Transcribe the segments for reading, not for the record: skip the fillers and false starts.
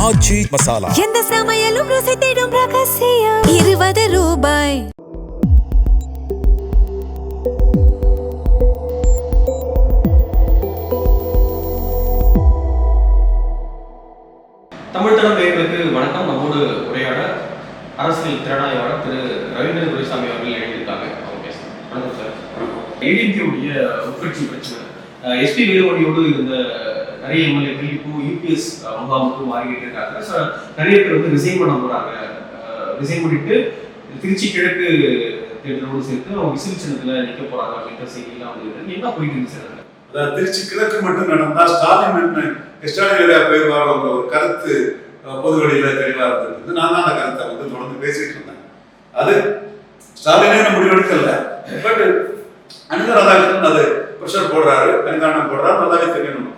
ஆச்சி மசாலா. எந்த சமையலும் ருசி தேடும் ரகசியம். 20 ரூபாய். தமிழ் தளம் நேயர்களுக்கு வணக்கம். நம்மோடு உரையாட அரசியல் திறனாய்வாளர் திரு ரவீந்திர துரைசாமி அவர்கள் இணைந்திருக்காங்க. அவங்க பேசலாம். வணக்கம் சார். ஏடிஎம்கேவுடைய உட்கட்சி பிரச்சனை, எஸ்பி வேலுமணியோடு இருந்த நிறைய எம்எல்ஏக்கள் இப்போ யூபிஎஸ் முகாமுக்கு மாறிக்கிட்டு இருக்காங்க. நிறைய பேர் வந்து ரிசைன் பண்ண போறாங்க. ரிசைன் பண்ணிட்டு திருச்சி கிழக்கு தேர்தலோடு சேர்த்து அவங்க விசில் சின்னத்தில் நிற்க போறாங்க அப்படின்ற செய்தியெல்லாம் வந்து என்ன போயிட்டு இருக்கு சார்? திருச்சி கிழக்கு மட்டும் நடந்தா ஸ்டாலின் போயிருவார் ஒரு கருத்து பொது வெளியில தெளிவா இருந்தது. நான் தான் அந்த கருத்தை வந்து தொடர்ந்து பேசிட்டு இருந்தேன். அது ஸ்டாலினே முடிவெடுக்கல. பட் அனிதா ராதாகிருஷ்ணன் அது ப்ரெஷர் போடுறாரு, கண்காணம் போடுறாரு, நல்லாவே தெரியும் நமக்கு.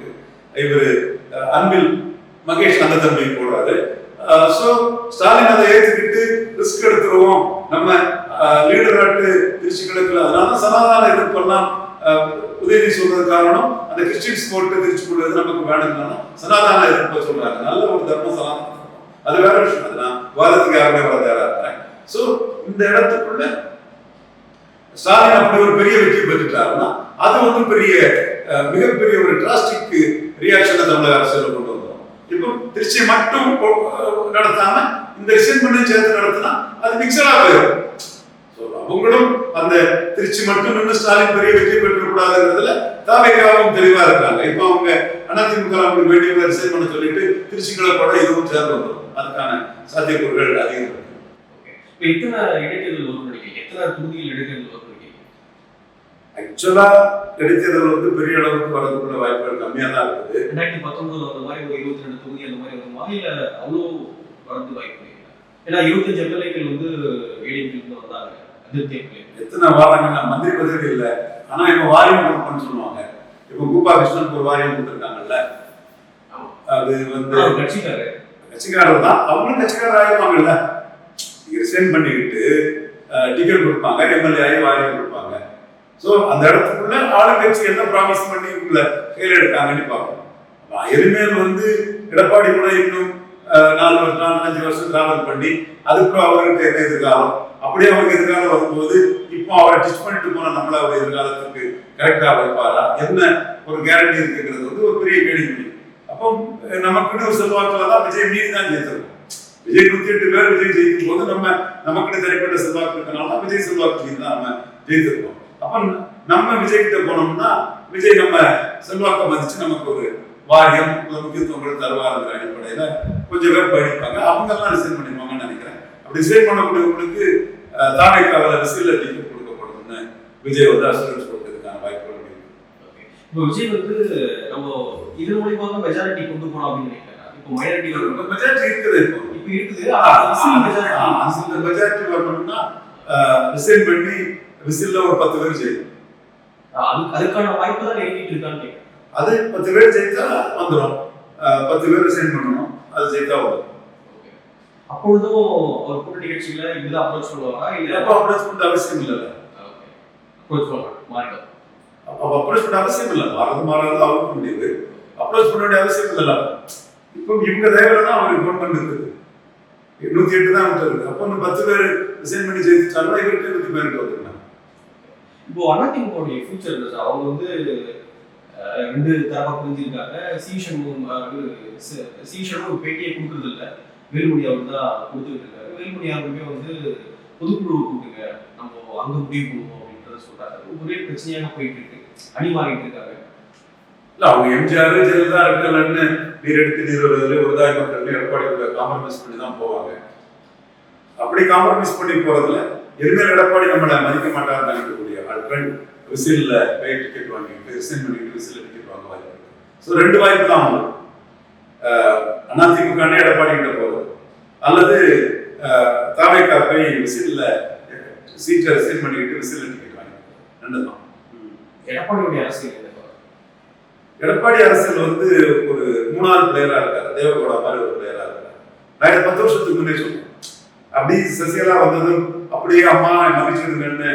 இவரு அன்பில் மகேஷ் அந்த தம்பி போடுறாரு. ஸோ ஸ்டாலின் அதை ஏற்றுக்கிட்டு ரிஸ்க் எடுத்துருவோம், நம்ம லீடர் ஆட்டு திருச்சி கிழக்குல. அதனால சனாதான எதிர்ப்பெல்லாம் உதவி சொல்றது காரணம் அந்த கிறிஸ்டியன்ஸ் போட்டு திருச்சிக்குள்ளது நமக்கு வேணும்னா சனாதான எதிர்ப்ப சொல்றாங்க. நல்ல ஒரு தர்ம சனாதனம், அது வேற விஷயம். அது நான் வாதத்துக்கு யாருமே வர தயாரா இருக்கிறேன். ஸோ இந்த இடத்துக்குள்ள ஸ்டாலின் அப்படி ஒரு பெரிய வெற்றி பெற்றுட்டாருன்னா அது வந்து மிகப்பெரிய ஒரு டிராஸ்டிக் ரியாக்ஷனை தமிழக அரசியல் கொண்டு வந்தோம். இப்போ திருச்சி மட்டும் நடத்தாம இந்த ரிசைன் பண்ணி சேர்த்து நடத்தினா அது மிக்சடா போயிடும். அவங்களும் அந்த திருச்சி மட்டும் நின்று ஸ்டாலின் பெரிய வெற்றி பெற்றக்கூடாதுன்றதுல தாவேகாவும் தெளிவா இருக்காங்க. இப்போ அவங்க அதிமுக அவங்களுக்கு வேண்டிய ரிசைன் பண்ண சொல்லிட்டு திருச்சிகளை கூட இதுவும் சேர்ந்து வந்துடும். அதுக்கான சாத்தியக்கூறுகள் அதிகம் இருக்கு. எத்தனை இடைத்தேர்தல் வரும் நினைக்கிறீங்க? எத்தனை தொகுதியில் இடைத்தேர்தல் வரும் நினைக்கிறீங்க? ஆக்சுவலா இடைத்தேர்தல் வந்து பெரிய அளவுக்கு வரதுக்குள்ள வாய்ப்புகள் கம்மியா தான் இருக்குது. 2019 அந்த மாதிரி ஒரு 22 தொகுதி அந்த மாதிரி வருமா, இல்ல அவ்வளோ வரது வாய்ப்பு இல்லை? ஏன்னா 25 எம்எல்ஏக்கள் வந்து ஏடிஎம்கே வந்தாங்க. எத்தனை வாரங்கள்னா மந்திரி பதவி இல்லை, ஆனா இப்ப வாரியம் கொடுப்போம்னு சொல்லுவாங்க. இப்ப கூப்பா கிருஷ்ணனுக்கு ஒரு வாரியம் கொடுத்துருக்காங்கல்ல, அது வந்து கட்சிக்காரர் தான். அவங்களும் கட்சிக்காரர் ஆயிருப்பாங்கல்ல. ரிசைன் பண்ணிக்கிட்டு டிக்கெட் கொடுப்பாங்க, எம்எல்ஏ ஆகி வாரியம் கொடுப்பாங்க. ஸோ அந்த இடத்துக்குள்ள ஆளுங்கட்சி என்ன ப்ராமிஸ் பண்ணி உங்களை கையில் எடுக்காங்கன்னு பார்க்கணும். எளிமையில் வந்து எடப்பாடி கூட இன்னும் 4-5 வருஷம் டிராவல் பண்ணி அதுக்கப்புறம் அவருக்கு என்ன எதிர்காலம், அப்படியே அவருக்கு எதிர்காலம் வரும்போது இப்போ அவரை டிச் பண்ணிட்டு போன நம்மள அவர் எதிர்காலத்துக்கு கரெக்டா வைப்பாரா, என்ன ஒரு கேரண்டி இருக்குங்கிறது வந்து ஒரு பெரிய கேள்வி. அப்போ நமக்குன்னு ஒரு செல்வாக்குல தான் விஜய் மீறி தான் ஜெயித்திருக்கோம். விஜய் 108 பேர் விஜய் ஜெயிக்கும் போது நமக்குன்னு தனிப்பட்ட செல்வாக்கு இருக்கனால தான் விஜய் செல்வாக்கு மீறி தான் நம்ம ஜெயித்திருக்கோம். அப்ப நம்ம விஜய் கிட்ட போனோம்னா விஜய் நம்ம செல்வாக்க மதிச்சு நமக்கு ஒரு வாரியம் முக்கியத்துவங்கள் தருவாருங்கிற அடிப்படையில கொஞ்சம் பேர் படிப்பாங்க. அவங்க எல்லாம் ரிசைன் பண்ணிடுவாங்கன்னு நினைக்கிறேன். அப்படி ரிசைன் பண்ணக்கூடியவங்களுக்கு தாவேக்காவில் ரிசைன்ல டிக்கெட் கொடுக்கப்படும்னு விஜய் வந்து அசூரன்ஸ் கொடுத்ததுக்கான வாய்ப்புகள் இருக்கு. இப்போ விஜய் வந்து நம்ம இதன் மூலியமாக மெஜாரிட்டி கொண்டு போனோம் அப்படின்னு நினைக்கிறேன். இப்போ மெஜாரிட்டி இருக்குது. இப்போ இருக்குது. அந்த மெஜாரிட்டி வரணும்னா ரிசைன் பண்ணி விசில்ல ஒரு 10 பேர் செய்யும். அதுக்கான வாய்ப்பு தான் நெருங்கிட்டு இருக்கான்னு கேட்கிறேன். அது 10 பேர் ஜெயித்தா வந்துடும். 10 பேர் ரிசைன் பண்ணணும், அது ஜெயித்தா வரும். அப்பொழுதும் ஒரு கூட்டணி கட்சியில இதுதான் அப்ரோச் பண்ணுவாங்க. இல்ல அப்ரோச் பண்ண அவசியம் இல்ல. அப்ரோச் பண்ணுவாங்க மாறிடும். அப்ப அப்ரோச் பண்ண அவசியம் இல்ல. மாறாது அவருக்கு முடியுது. அப்ரோச் பண்ண வேண்டிய அவசியம் இல்ல. இப்போ இவங்க தேவையில தான் அவருக்கு கவர்மெண்ட் இருக்குது. 108 தான் விட்டு. அப்போ 10 பேர் ரிசைன் பண்ணி ஜெயிச்சாலும் இவருக்கு 100 பேருக்கு வந்துருக்காங்க. இப்போ அதிமுகவுடைய ஃபியூச்சர் இல்லை சார். அவங்க வந்து 2 தரப்பா புரிஞ்சிருக்காங்க. சீஷனும் பேட்டியை கொடுக்கறது இல்லை. வேலுமணி அவர் தான் கொடுத்துட்டு இருக்காரு. வேலுமணி அவருமே வந்து பொதுக்குழு கூட்டுங்க, நம்ம அங்க முடிவு பண்ணுவோம் அப்படின்றத சொல்றாரு. ஒரே பிரச்சனையாக போயிட்டு இருக்கு, அணி மாறிட்டு இருக்காங்க. இல்ல அவங்க எம்ஜிஆர் ஜெயலலிதா இருக்கலன்னு நீர் எடுத்து நீர் வருவதில் ஒரு தாய் மக்கள் எடப்பாடி காம்ப்ரமைஸ் பண்ணி தான் போவாங்க. அப்படி காம்ப்ரமைஸ் பண்ணி போறதுல எளிமையில் எடப்பாடி நம்மளை மதிக்க மாட்டாருன்னு நினைக்கக்கூடிய ஆட்கள் விசில்ல பை டிக்கெட் வாங்கிட்டு ரிசைன் பண்ணிட்டு விசில்ல டிக்கெட் வாங்க வாய்ப்பு இருக்கு. ஸோ 2 வாய்ப்பு தான் அவங்களுக்கு. அதிமுக எடப்பாடி கிட்ட போறது அல்லது தாவேகா போய் விசில்ல சீட்டை ரிசைன் பண்ணிக்கிட்டு விசில்ல டிக்கெட் வாங்கி 2 தான். எடப்பாடியுடைய அரசியல் எடப்பாடி அரசியல் வந்து ஒரு 3வது பிளேயரா இருக்காரு. தேவகோடா மாதிரி ஒரு பிளேயரா இருக்காரு. நான் 10 வருஷத்துக்கு முன்னே சொன்னேன். அப்படி சசிகலா வந்ததும் அப்படியே அம்மா மகிழ்ச்சிருங்கன்னு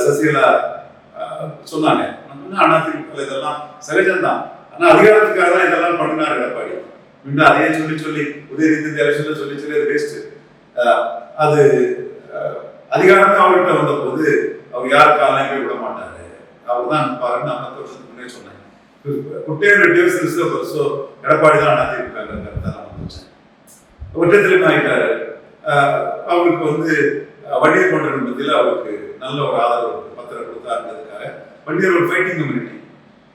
சசிகலா சொன்னாங்க. அதிமுக இதெல்லாம் சகஜம்தான். ஆனா அதிகாரத்துக்காக தான் இதெல்லாம் பண்ணினார் எடப்பாடி. மீண்டும் அதையே சொல்லி உதயநிதி எலெக்ஷன்ல சொல்லி அது வேஸ்ட். அது அதிகாரமே அவர்கிட்ட வந்த போது அவர் யார் காலையும் போய் விட மாட்டாரு, அவர் தான் பாருன்னு 50 வருஷத்துக்கு முன்னே சொன்னேன். குட்டையூர் எடப்பாடி தான் அதிமுக கருத்தை நான் வந்துச்சேன். ஒற்றத்திலும் ஆகிட்டாரு. அவருக்கு வன்னியர் கொண்டவர்கள் மத்தியில் அவருக்கு நல்ல ஒரு ஆதரவு பத்திரம் கொடுத்தாருன்றதுக்காக வன்னியர் ஒரு ஃபைட்டிங் கம்யூனிட்டி.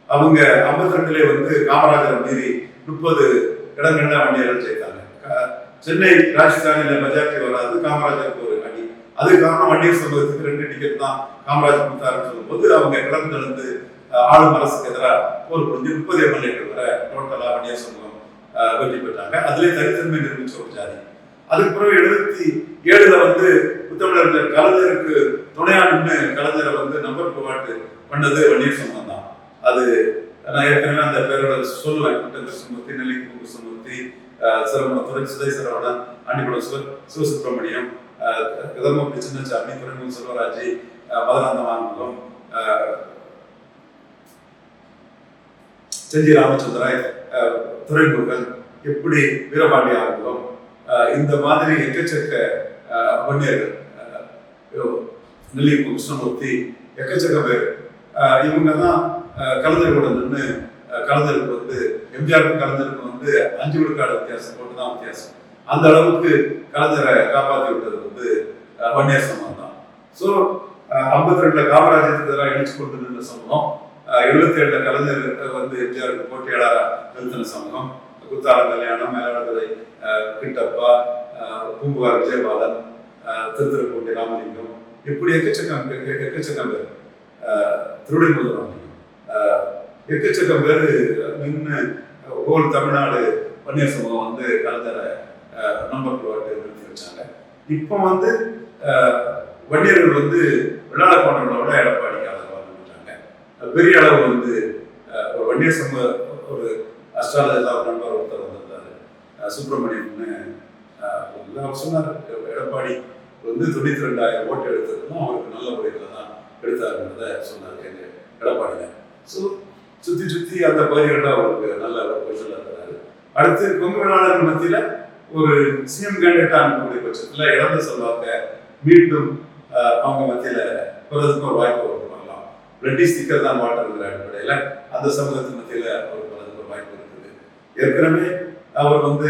அவங்க 52லே காமராஜரை மீறி 30 இடங்கள்ல வன்னியர்கள் ஜெயித்தாங்க. சென்னை ராஜஸ்தானில மெஜாரிட்டி வராது, காமராஜருக்கு ஒரு அடி. அது காரணம் வன்னியர் சமூகத்துக்கு 2 டிக்கெட் தான் காமராஜர் கொடுத்தாருன்னு சொல்லும்போது அவங்க கிளர்ந்தெழுந்து ஆளும் அரசுக்கு எதிராக போர் புரிஞ்சு 30 எம்எல்ஏக்கள் வரை டோட்டலா வன்னியர் சமூகம் வெற்றி பெற்றாங்க. அதுலேயே தனித்தன்மை நிரூபிச்ச ஒரு ஜாதி. அதுக்கு பிறகு 77ல புத்தமிழர்கள் கலைஞருக்கு துணையா நின்று கலைஞரை நம்பர் ப்ரொவாட் பண்ணது வன்னியர் சமூகம் தான். அது நான் ஏற்கனவே அந்த பேரோட சொல்லுவேன். கிருஷ்ணமூர்த்தி, நெல்லிக்குப்பம் கிருஷ்ணமூர்த்தி, சிரமணத்துறை சுதை சரவணன், ஆண்டிபுரம் சிவசுப்பிரமணியம், கதமூர்த்தி சின்னசாமி, துறைமுகம் செல்வராஜ், மதுராந்தமானந்தம், செஞ்சி ராமச்சந்திராய், துறைமுருகன், இப்படி வீரபாண்டிய ஆர்வம், இந்த மாதிரி எக்கச்சக்க வன்னியர்கள், நெல்லிக்குப்பம் கிருஷ்ணமூர்த்தி, எக்கச்சக்க பேர் இவங்க தான் கலைஞரோட நின்று கலைஞருக்கு எம்ஜிஆருக்கு கலைஞருக்கு 5 விழுக்காடு வித்தியாசம் போட்டு தான் வித்தியாசம். அந்த அளவுக்கு கலைஞரை காப்பாற்றி விட்டது வன்னியர் சமூகம் தான். ஸோ 52ல காமராஜருக்கு எதிராக இணைச்சு கொண்டு நின்ற சமூகம், 77ல கலைஞர் எம்ஜிஆருக்கு போட்டியாளராக நிறுத்தின சமூகம், குத்தாலம் கல்யாணம், மேலாளர்களை கிட்டப்பா, பூம்புகார் விஜயபாலன், திருத்துறைப்பூண்டி ராமலிங்கம், இப்படி எக்கச்சக்கம் பேர், திருடி முதல்வராமலிங்கம், எக்கச்சக்கம் பேர் நின்று ஹோல் தமிழ்நாடு வன்னியர் சமூகம் கலைஞரை நம்பர் ப்ரொவாட் நிறுத்தி வச்சாங்க. இப்போ வன்னியர்கள் விழாட போன்றவங்களோட எடப்பாடிக்கு ஆதரவாக நின்றாங்க. பெரிய அளவு ஒரு வன்னியர் சமூக ஒரு அஸ்ட்ராலஜர் ஒரு நண்பர் ஒருத்தர் வந்திருந்தாரு, சுப்பிரமணியம்னு. அவர் சொன்னார், எடப்பாடி 92,000 ஓட்டு எடுத்ததுன்னா அவருக்கு நல்ல முறையில் தான் எடுத்தாருன்றத சொன்னார் எடப்பாடியில். ஸோ சுற்றி அந்த பகுதிகளில் அவருக்கு நல்ல ஒரு பொசிஷனில் இருக்கிறாரு. அடுத்து கொங்கு வேளாளர்கள் மத்தியில் ஒரு சிஎம் கேண்டிடேட்டாக அனுப்பக்கூடிய பட்சத்தில் இழந்த செல்வாக்க மீண்டும் அவங்க மத்தியில் பிறதுக்கு ஒரு வாய்ப்பு வரலாம். பிளட்டி ஸ்டிக்கர் தான் வாட்டருங்கிற அடிப்படையில் அந்த சமூகத்தின் மத்தியில் அவர் பிறதுக்கு ஒரு வாய்ப்பு இருக்குது. ஏற்கனவே அவர் இந்த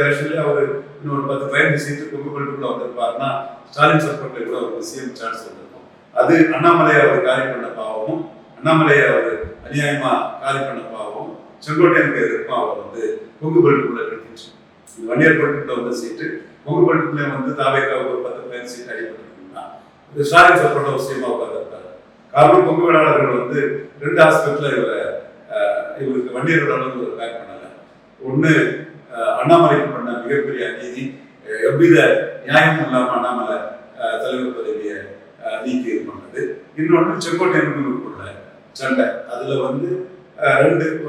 எலெக்ஷன்லேயே அவர் இன்னொரு 10-15 சீட்டு கொங்கு பெல்ட்டுக்குள்ள வந்திருப்பாருன்னா ஸ்டாலின் சப்போர்ட்ல கூட அவருக்கு சிஎம் சான்ஸ் வந்திருக்கும். அது அண்ணாமலையை அவர் காலி பண்ண பாவமும், அண்ணாமலையை அவர் அநியாயமா காலி பண்ண பாவமும், செங்கோட்டையனுக்கு எதிர்ப்பும் அவர் கொங்கு பெல்ட்டுக்குள்ள எடுத்துச்சு. வன்னியர் பெல்ட்டுக்குள்ள சீட்டு கொங்கு பெல்ட்டுக்குள்ளே தாவேக்காவுக்கு ஒரு 10-15 சீட் அடிப்பட்டிருக்குன்னா ஸ்டாலின் சப்போர்ட் அவசியமா உட்கார்ந்துருக்காரு. காரணம் கொங்கு வேளாளர்கள் 2 ஆஸ்பெக்ட்ல இவருக்கு வன்னியர்களோட ஒரு பேக் பண்ணல. ஒண்ணு அண்ணாமலைக்கு பண்ண மிகப்பெரிய அநீதி, எவ்வித நியாயம் இல்லாம அண்ணாமலை தலைவர் பதவியை நீக்கி இது பண்ணது. இன்னொன்று செங்கோட்டையனுக்குள்ள சண்டை. அதுல 2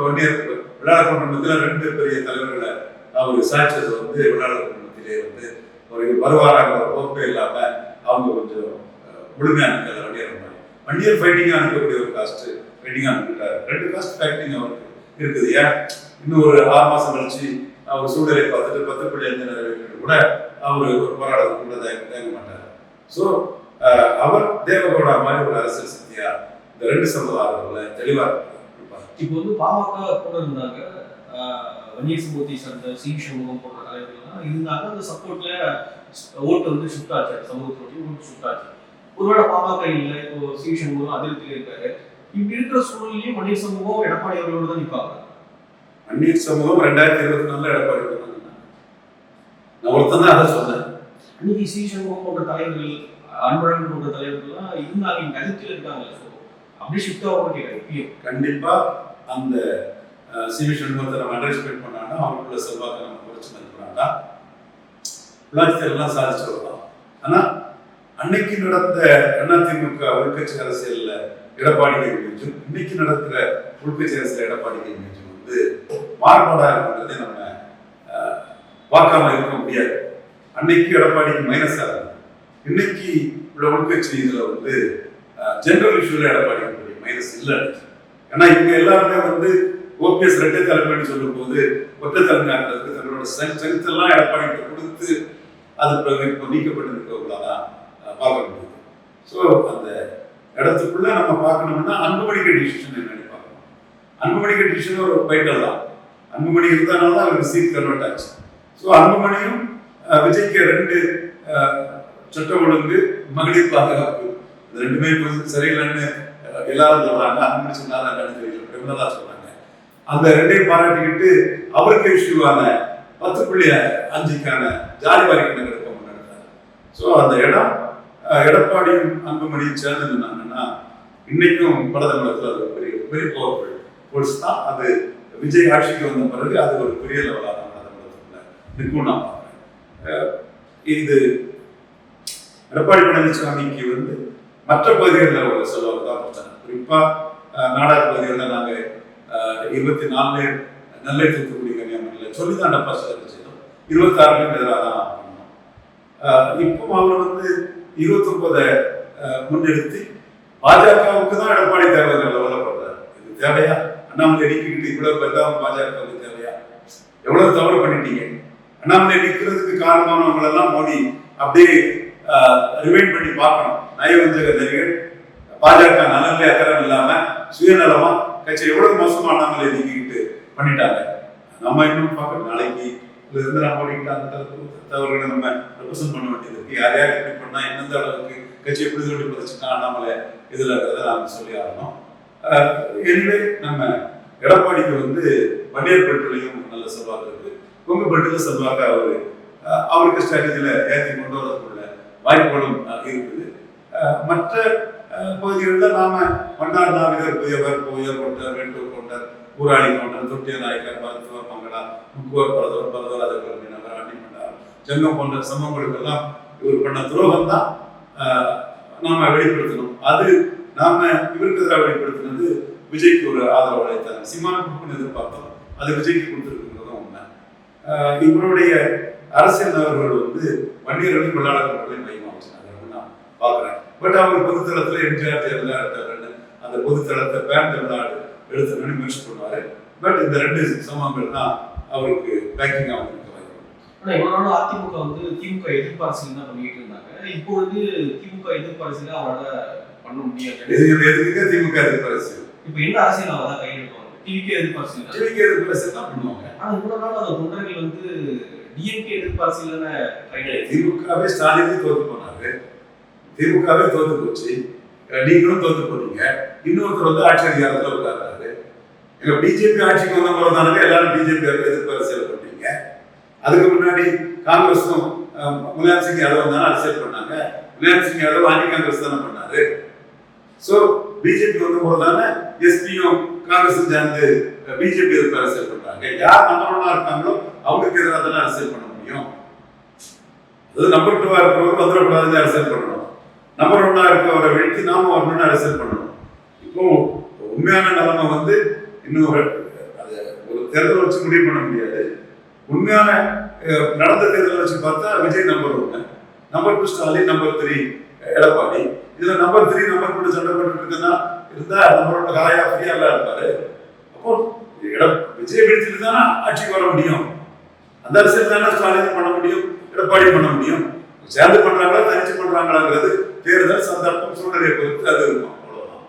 வன்னியர் விளையாட மத்தியில் 2 பெரிய தலைவர்களை அவர் சாய்ச்சது விளையாட மத்தியிலே ஒரு வருவாராங்கிற பொறுப்பே இல்லாம அவங்க கொஞ்சம் முழுமையா நிற்காது. வன்னியர் ஃபைட்டிங்கா அனுப்பக்கூடிய ஒரு காஸ்ட் ஃபைட்டிங்கா அனுப்பிட்டாரு. 2 காஸ்ட் ஃபைட்டிங் அவருக்கு இருக்குது. ஏன் இன்னும் ஒரு 6 மாசம் கழிச்சு அவர் சூழ்நிலை பார்த்துட்டு 10.5 நிறைவேற்றது கூட அவர் ஒரு போராடுறது கூட தேங்க மாட்டார். ஸோ அவர் தேவகவுடா மாதிரி ஒரு அரசியல் சக்தியா இந்த 2 சமுதாயங்களை தெளிவா இருப்பார். இப்போ பாமக கூட இருந்தாங்க, வன்னியர் சமூகத்தை சார்ந்த சி சண்முகம் போன்ற தலைவர்கள்லாம் இருந்தாங்க. அந்த சப்போர்ட்ல ஓட்டு ஷிஃப்ட் ஆச்சு, சமூகத்தோட ஓட்டு ஷிஃப்ட் ஆச்சு. ஒருவேளை பாமக இல்லை, இப்போ சி சண்முகம் அதிருப்தியில் இருக்காரு. இப்படி இருக்கிற சூழ்நிலையும் வன்னியர் சமூகம் எடப்பாடி அவர்களோடு தான் நிற்பாங்க. வன்னியர் சமூகம் 2024 எடப்பாடி நான் ஒருத்தன் தான் அதை சொன்னேன். அன்னைக்கு சி சண்முகம் போன்ற தலைவர்கள், அன்பழகன் போன்ற தலைவர்கள்லாம் இருந்தாங்க, இங்க அதிருப்தியில் இருக்காங்க. அப்படி ஷிஃப்ட் ஆகும் கேட்க கண்டிப்பா அந்த சிவி சண்முகத்தை நம்ம அண்டர்ஸ்டாண்ட் பண்ணாங்கன்னா அவங்களுக்குள்ள செல்வாக்கு நம்ம குறைச்சு மதிக்கிறாங்க. விளாட்சியெல்லாம் சாதிச்சு வரலாம். ஆனா அன்னைக்கு நடந்த அதிமுக உள்கட்சி அரசியல்ல எடப்பாடி மீச்சும், இன்னைக்கு நடக்கிற உள்கட்சி அரசியல் எடப்பாடி மீச்சும் மாறுபாடா இருக்கிறதே நம்ம பார்க்காம இருக்க முடியாது. அன்னைக்கு எடப்பாடிக்கு மைனஸா இருக்கு, இன்னைக்கு உள்ள உள்கட்சி இதுல ஜெனரல் இஷ்யூல எடப்பாடி மைனஸ் இல்லை. ஏன்னா இவங்க எல்லாருமே ஓபிஎஸ் இரட்டை தலைமைன்னு சொல்லும் போது ஒற்றை தலைமை ஆக்குறதுக்கு தங்களோட ஸ்ட்ரென்த் எல்லாம் எடப்பாடி கொடுத்து அது இப்போ நீக்கப்பட்டிருக்கிறவங்களா பார்க்க முடியுது. ஸோ அந்த இடத்துக்குள்ள நம்ம பார்க்கணும்னா அன்புமணிக்கு டிசிஷன் என்னன்னு பார்க்கணும். அன்புமணிக்கு டிசிஷன் ஒரு வைட்டல் தான். அன்புமணி இருந்தனால தான் அவருக்கு சீட் கன்வெர்ட் ஆச்சு. ஸோ அன்புமணியும் விஜய்க்கு 2 சட்ட ஒழுங்கு மகளிர் பாதுகாப்பு இந்த 2மே சரியில்லைன்னு எல்லாரும் சொல்றாங்க. அன்புமணி சொன்னார் தெரியல, பிரபலதா சொல்றாங்க. அந்த 2ஐயும் பாராட்டிக்கிட்டு அவருக்கு இஷ்யூவான 10.5க்கான ஜாதி வாரியான எடுக்க முன்னெடுத்தார். ஸோ அந்த இடம் எடப்பாடியும் அன்புமணியும் சேர்ந்து நின்னாங்கன்னா இன்னைக்கும் படத்தமிழத்தில் அது பெரிய பெரிய பவர்ஃபுல் ஃபோர்ஸ் தான். அது விஜய் ஆட்சிக்கு வந்த பிறகு அது ஒரு பெரிய லெவலாக தான் படத்தமிழத்தில் நிற்கும் நான் பார்க்குறேன். இது எடப்பாடி பழனிசாமிக்கு மற்ற பகுதிகளில் ஒரு செலவு தான் பிரச்சனை. குறிப்பாக நாடார் பகுதிகளில் நாங்கள் 24 நெல்லை தூத்துக்குடி கன்னியாகுமரியில் சொல்லி தான் டெபாசிட் செய்தோம். 26 எதிராக தான் பண்ணோம். இப்போ அவர் 29 முன்னெடுத்து பாஜகவுக்கு தான் எடப்பாடி தேர்தல் லெவலில் பண்றாரு. இது தேவையா? அண்ணாமலை நீக்கிக்கிட்டு இவ்வளவு பெருதாவும் பாஜகவுக்கு தேவையா? எவ்வளவு தவறு பண்ணிட்டீங்க. அண்ணாமலை நீக்கிறதுக்கு காரணமானவங்க எல்லாம் மோடி அப்படியே ரிமைண்ட் பண்ணி பார்க்கணும். நயவஞ்சக நடிகர் பாஜக நலன்ல அக்கறம் இல்லாம சுயநலமா கட்சி எவ்வளவு மோசமா அண்ணாமலை நீக்கிக்கிட்டு பண்ணிட்டாங்க. நம்ம இன்னும் பார்க்கணும். நாளைக்கு இருந்து நம்ம தவறுகளை நம்ம ரெப்ரசென்ட் பண்ண வேண்டியது இருக்கு. யார் யார் எப்படி பண்ணா எந்தெந்த அளவுக்கு கட்சியை எப்படி சொல்லி பதிச்சுட்டா அண்ணாமலை இதுல இருக்கிறத நாம சொல்லி ஆகணும். எனவே நம்ம எடப்பாடிக்கு வண்டியர்பேட்டிலையும் நல்ல செல்வாக்கு இருக்கு. கொங்குபேட்டில செல்வாக்கு அவருக்கு ஸ்ட்ராட்டஜியில ஏற்றி கொண்டு வரதுக்குள்ள வாய்ப்புகளும் இருக்குது. மற்ற பகுதிகளில் நாம மன்னார் நாவிதர் புயவர் புயர் கொண்டர் வேண்டூர் கொண்டர் ஊராளி கொண்டர் தொட்டிய நாயக்கர் மருத்துவர் மங்களா முக்குவர் பரதவர் பரதராஜ நகர் அன்னிமண்டார் ஜங்கம் போன்ற சம்பவங்களுக்கெல்லாம் இவர் பண்ண துரோகம் தான் நாம வெளிப்படுத்தணும். அது நாம இவருக்கு எதிராக வெளிப்படுத்தினது விஜய்க்கு ஒரு ஆதரவு அளித்தாங்க. சிம்மான குழுன்னு எதிர்பார்த்தோம், அது விஜய்க்கு கொடுத்துருக்குறதும் உண்மை. இவருடைய அரசியல் நபர்கள் வன்னியர்களும் வெள்ளாளர்களையும் மையமாக வச்சுருக்காங்க நான் பார்க்குறேன். பட் அவர் பொதுத்தளத்தில் எம்ஜிஆர் தேர்தல் அந்த பொதுத்தளத்தை பேன் தமிழ்நாடு எடுத்து முயற்சி பண்ணுவாரு. பட் இந்த 2 சம்பவங்கள் தான் அவருக்கு பேக்கிங்காக ஆனா இவரோட அதிமுக திமுக எதிர்ப்பு அரசியல் தான் பண்ணிட்டு இருந்தாங்க. இப்பொழுது திமுக எதிர்ப்பு அரசியல அவரால் பண்ண முடியாது. எதுக்கு திமுக எதிர்ப்பு அரசியல்? இப்ப என்ன அரசியல் அவர் தான் கையெழுத்துவாங்க. டிவிகே எதிர்ப்பு அரசியல் தான் பண்ணுவாங்க. ஆனா இவ்வளவு நாள் அந்த தொண்டர்கள் டிஎம்கே எதிர்ப்பு அரசியல் தானே. திமுகவே ஸ்டாலினே தோத்து போனாரு. திமுகவே தோத்து போச்சு. நீங்களும் தோத்து போனீங்க. இன்னொருத்தர் ஆட்சி அதிகாரத்தில் உட்கார்றாரு. எங்க பிஜேபி ஆட்சிக்கு வந்த போறதானே எல்லாரும் பிஜேபி எதிர்ப்பு அரசியல் பண்ணீங்க. அதுக்கு முன்னாடி காங்கிரஸும் முலாயம் சிங் யாதவ் தானே அரசியல் பண்ணாங்க. முலாயம் சிங் யாதவ் ஆண்டி காங்கிரஸ் தானே பண்ணாரு. ஸோ பிஜேபி வந்த போறதானே எஸ்பியும் காங்கிரஸும் சேர்ந்து பிஜேபி எதிர்ப்பு அரசியல் பண்றாங்க. யார் நம்பர் 1 இருக்காங்களோ அவங்களுக்கு எதிராக தானே அரசியல் பண்ண முடியும். அது நம்பர் 2 இருக்கிறவங்க வந்துடக்கூடாதுன்னு அரசியல் பண்ணணும். நம்பர் 1 இருக்கிறவரை வீழ்த்தி நாம வரணும்னு அரசியல் பண்ணணும். இப்போ உண்மையான நிலைமை இன்னும் ஒரு தேர்தல் வச்சு முடிவு பண்ண முடியாது. உண்மையான நடந்த தேர்தல் வச்சு பார்த்தா Vijay number 1, number 2 Stalin, number 3 Edappadi. இதுல நம்பர் 3 நம்பர் 2 சண்டை போட்டு இருக்குன்னா இருந்தா நம்பர் 1 காயா ஃப்ரீயாலாம் இருப்பாரு. அப்போ விஜய் வீழ்த்திட்டு தானே ஆட்சிக்கு வர முடியும். அந்த அரசியல் தானே ஸ்டாலின் பண்ண முடியும், எடப்பாடி பண்ண முடியும். சேர்ந்து பண்றாங்களா தனிச்சு பண்றாங்களாங்கிறது தேர்தல் சந்தர்ப்பம் சூழ்நிலையை பொறுத்து அது இருக்கும். அவ்வளவுதான்.